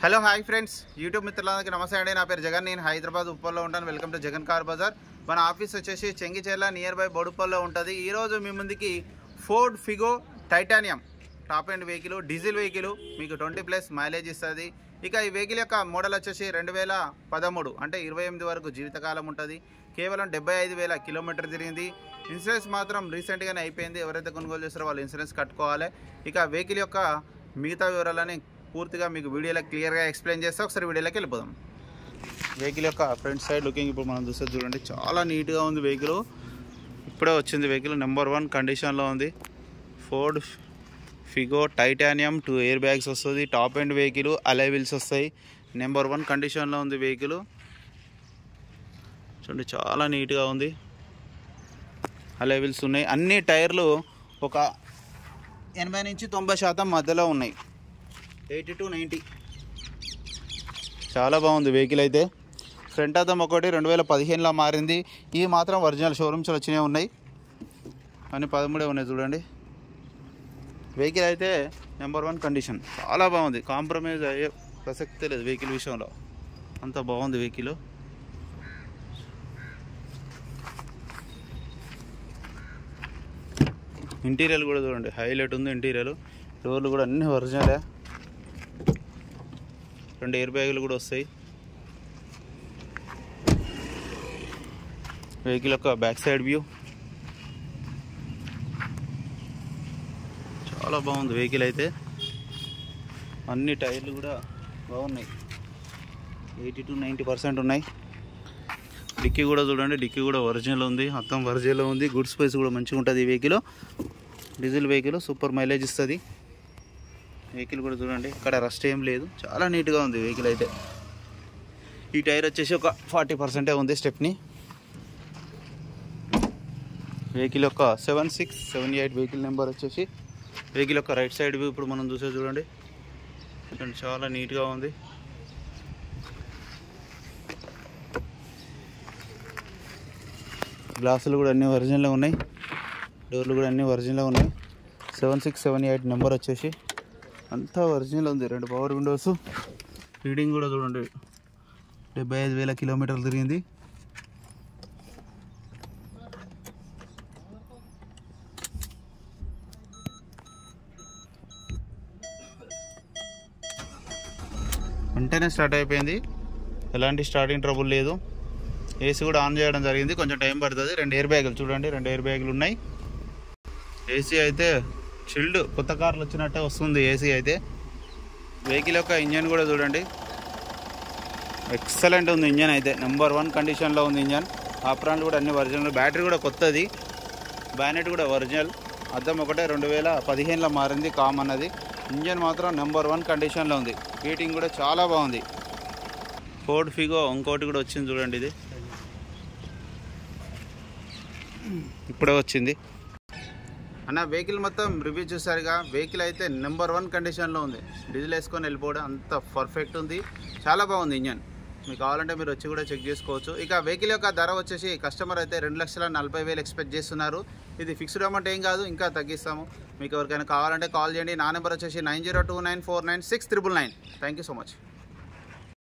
Hello hi friends, YouTube మిత్రులందరికీ నమస్తే అండి. నా పేరు జగన్. నేను హైదరాబాద్ ఉప్పల్లో ఉంటాను. Welcome to Jagan car Bazar. మన ఆఫీస్ వచ్చేసి చెంగిచెర్ల నియర్ బై బోడుప్పల్లో ఉంటుంది. ఈరోజు మీ ముందుకి Ford Figo titanium top end vehicle, diesel vehicle, మీకు 20+ మైలేజ్ ఇస్తుంది. ఇక ఈ వెహికల్ యొక్క మోడల్ వచ్చేసి 2013, అంటే 28 వరకు జీవితకాలం ఉంటుంది. కేవలం 75,000 కిలోమీటర్ తిరిగింది. ఇన్సూరెన్స్ మాత్రం రీసెంట్గానే అయిపోయింది. ఎవరైతే కొనుగోలు చేస్తారో వాళ్ళు ఇన్సూరెన్స్ కట్టుకోవాలి. ఇక వెహికల్ యొక్క మిగతా వివరాలని పూర్తిగా మీకు వీడియోలో క్లియర్గా ఎక్స్ప్లెయిన్ చేస్తే ఒకసారి వీడియోలోకి వెళ్ళిపోదాం. వెహికల్ యొక్క ఫ్రంట్ సైడ్ లుకింగ్ ఇప్పుడు మనం చూస్తే చూడండి, చాలా నీట్గా ఉంది వెహికల్. ఇప్పుడే వచ్చింది వెహికల్, నెంబర్ 1 కండిషన్లో ఉంది. Ford Figo titanium, 2 air bags వస్తుంది. Top end vehicle, alloy wheels వస్తాయి. నెంబర్ 1 కండిషన్లో ఉంది వెహికల్. చూడండి చాలా నీట్గా ఉంది. అలై వీల్స్ ఉన్నాయి. అన్ని టైర్లు ఒక 80 నుంచి 90% మధ్యలో ఉన్నాయి. 80 to 90 చాలా బాగుంది వెహికల్ అయితే. ఫ్రంట్ అద్దం ఒకటి 2015లో మారింది. ఇవి మాత్రం ఒరిజినల్ షోరూమ్స్ వచ్చినవి ఉన్నాయి, కానీ 13 ఉన్నాయి చూడండి. వెహికల్ అయితే నెంబర్ 1 కండిషన్, చాలా బాగుంది. కాంప్రమైజ్ అయ్యే ప్రసక్తే లేదు వెహికల్ విషయంలో, అంత బాగుంది వెహికల్. ఇంటీరియర్ కూడా చూడండి, హైలైట్ ఉంది ఇంటీరియర్. డోర్లు కూడా అన్నీ ఒరిజినలే. 2 ఎయిర్ బ్యాగులు కూడా వస్తాయి. వెహికల్ యొక్క బ్యాక్ సైడ్ వ్యూ చాలా బాగుంది వెహికల్ అయితే. అన్ని టైర్లు కూడా బాగున్నాయి, 80 to 90% ఉన్నాయి. డిక్కీ కూడా చూడండి, డిక్కీ కూడా ఒరిజినల్ ఉంది, మొత్తం ఒరిజినల్ ఉంది. గుడ్ స్పేస్ కూడా మంచిగా ఉంటుంది ఈ vehicle. Diesel vehicle, super mileage ఇస్తుంది. వెహికల్ కూడా చూడండి, ఇక్కడ రస్ట్ ఏం లేదు, చాలా నీట్గా ఉంది వెహికల్ అయితే. ఈ టైర్ వచ్చేసి ఒక 40% ఉంది స్టెప్ని. వెహికల్ యొక్క 7678 వెహికల్ నెంబర్ వచ్చేసి. వెహికల్ యొక్క రైట్ సైడ్ వ్యూ ఇప్పుడు మనం చూసే చూడండి, చాలా నీట్గా ఉంది. గ్లాసులు కూడా అన్నీ ఒరిజినల్గా ఉన్నాయి. డోర్లు కూడా అన్నీ ఒరిజినల్గా ఉన్నాయి. 7678 నెంబర్ వచ్చేసి అంతా ఒరిజినల్ ఉంది. 2 పవర్ విండోస్. రీడింగ్ కూడా చూడండి, 75,000 కిలోమీటర్లు తిరిగింది. వెంటనే స్టార్ట్ అయిపోయింది, ఎలాంటి స్టార్టింగ్ ట్రబుల్ లేదు. ఏసీ కూడా ఆన్ చేయడం జరిగింది, కొంచెం టైం పడుతుంది. 2 ఎయిర్ బ్యాగులు చూడండి, 2 ఎయిర్ బ్యాగులు ఉన్నాయి. ఏసీ అయితే చిల్డ్, కొత్త కార్లు వచ్చినట్టే వస్తుంది ఏసీ అయితే. వెహికల్ యొక్క ఇంజన్ కూడా చూడండి, ఎక్సలెంట్ ఉంది ఇంజన్ అయితే. నెంబర్ 1 కండిషన్లో ఉంది ఇంజన్. ఆప్రాన్లు కూడా అన్ని ఒరిజినల్. బ్యాటరీ కూడా కొత్తది. బ్యానెట్ కూడా ఒరిజినల్. అద్దం ఒకటే 2015లో మారింది, కామన్ అది. ఇంజన్ మాత్రం నెంబర్ 1 కండిషన్లో ఉంది. హీటింగ్ కూడా చాలా బాగుంది. ఫోర్డ్ ఫిగో ఇంకోటి కూడా వచ్చింది చూడండి, ఇది ఇప్పుడే వచ్చింది. అన్న వెహికల్ మొత్తం రివ్యూ చూసారుగా. వెహికల్ అయితే నెంబర్ 1 కండిషన్లో ఉంది. డీజిల్ వేసుకొని వెళ్ళిపోవడం అంత పర్ఫెక్ట్ ఉంది, చాలా బాగుంది ఇంజన్. మీకు కావాలంటే మీరు వచ్చి కూడా చెక్ చేసుకోవచ్చు. ఇక వెహికల్ యొక్క ధర వచ్చేసి కస్టమర్ అయితే 2,40,000 ఎక్స్పెక్ట్ చేస్తున్నారు. ఇది ఫిక్స్డ్ అమౌంట్ ఏం కాదు, ఇంకా తగ్గిస్తాము. మీకు ఎవరికైనా కావాలంటే కాల్ చేయండి. నా నెంబర్ వచ్చేసి 9029496999. Thank you so much.